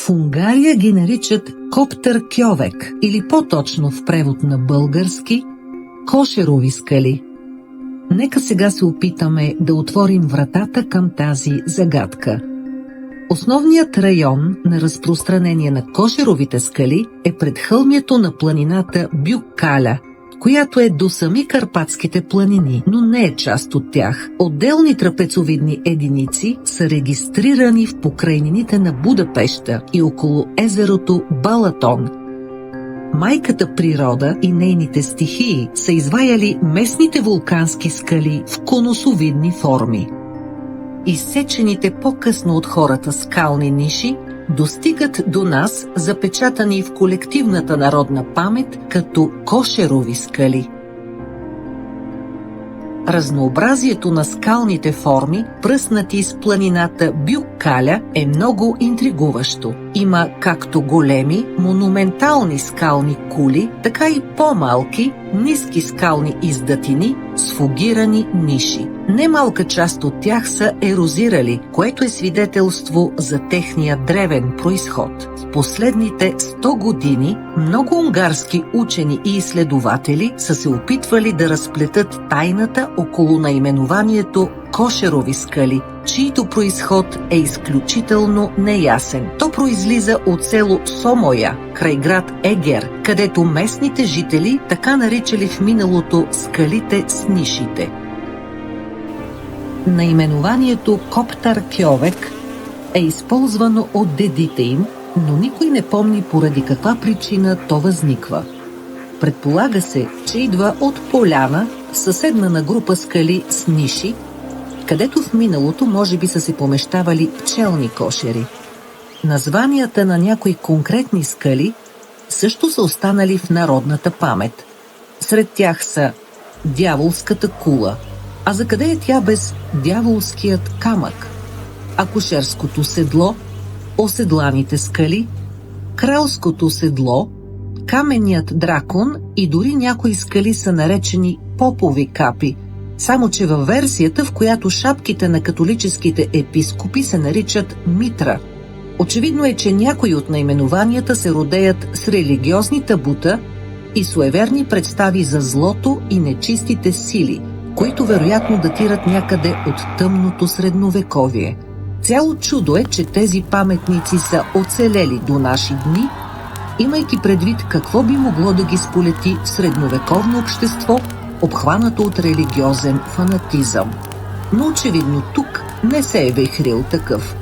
В Унгария ги наричат Коптер-кьовек или по-точно в превод на български Кошерови скали. Нека сега се опитаме да отворим вратата към тази загадка. Основният район на разпространение на Кошеровите скали е пред хълмието на планината Бюк-Каля, която е до сами Карпатските планини, но не е част от тях. Отделни трапецовидни единици са регистрирани в покрайнините на Будапеща и около езерото Балатон. Майката природа и нейните стихии са изваяли местните вулкански скали в конусовидни форми. Изсечените по-късно от хората скални ниши достигат до нас, запечатани в колективната народна памет като Кошерови скали. Разнообразието на скалните форми, пръснати с планината Бюк-Каля, е много интригуващо. Има както големи, монументални скални кули, така и по-малки, ниски скални издатини с фугирани ниши. Немалка част от тях са ерозирали, което е свидетелство за техния древен произход. В последните 100 години много унгарски учени и изследователи са се опитвали да разплетат тайната около наименованието Кошерови скали, чийто произход е изключително неясен. То произлиза от село Сомоя, край град Егер, където местните жители така наричали в миналото скалите с нишите. Наименованието Коптер-кьовек е използвано от дедите им, но никой не помни поради каква причина то възниква. Предполага се, че идва от поляна, съседна на група скали с ниши, където в миналото може би са се помещавали пчелни кошери. Названията на някои конкретни скали също са останали в народната памет. Сред тях са Дяволската кула, а за къде е тя без Дяволският камък? Акушерското седло, Оседланите скали, Кралското седло, Каменният дракон и дори някои скали са наречени Попови капи, само че във версията, в която шапките на католическите епископи се наричат Митра. Очевидно е, че някои от наименованията се родеят с религиозни табута и суеверни представи за злото и нечистите сили, които вероятно датират някъде от тъмното средновековие. Цяло чудо е, че тези паметници са оцелели до наши дни, имайки предвид какво би могло да ги сполети в средновековно общество, обхванато от религиозен фанатизъм. Но очевидно тук не се е вихрил такъв.